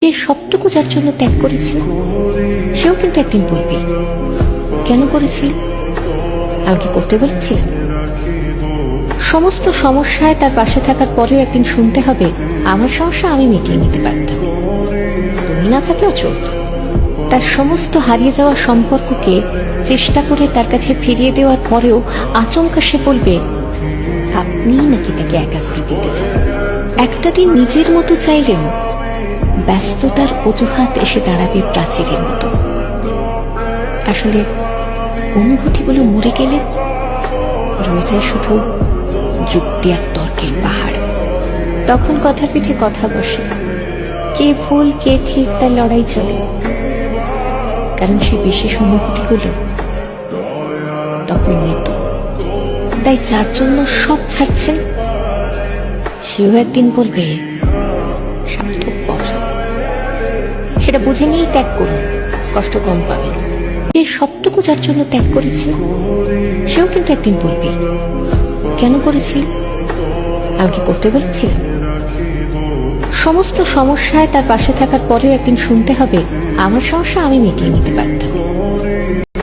যে সবটুকু যার জন্য ত্যাগ করেছিল সেও কিন্তু একদিন বলবে, কেন করেছিল? আমি কি করতে বলেছিলাম? সমস্ত সমস্যায় তার পাশে থাকার পরেও একদিন শুনতে হবে, আমার সমস্যা আমি মিটিয়ে নিতে পারতাম, তুমি না থাকলেও চলত। তার সমস্ত হারিয়ে যাওয়া সম্পর্ককে চেষ্টা করে তার কাছে ফিরিয়ে দেওয়ার পরেও আচমকা সে বলবে, আপনি নাকি তাকে একা করে দিতে চান। একটা দিন নিজের মতো চাইলেও ব্যস্ততার অজুহাত এসে দাঁড়াবে প্রাচীরের মতো। আসলে অনুভূতিগুলো মরে গেলে রয়ে যায় শুধু যুক্তি আর তর্কের পাহাড়। তখন কথার পিঠে কথা বসে, কে ভুল কে ঠিক তার লড়াই চলে। কারণ সে বিশেষ অনুভূতিগুলো তখন মৃত। তাই যার জন্য সব ছাড়ছেন সেও একদিন বলবে, স্বার্থপর। সেটা বুঝে নিয়েই ত্যাগ করুন, কষ্ট কম পাবেন। যে সবটুকু যার জন্য ত্যাগ করেছিল সেও কিন্তু একদিন বলবে, কেন করেছিল? আমি কি করতে বলেছিলাম? সমস্ত সমস্যায় তার পাশে থাকার পরেও একদিন শুনতে হবে, আমার সমস্যা আমি মিটিয়ে নিতে পারতাম,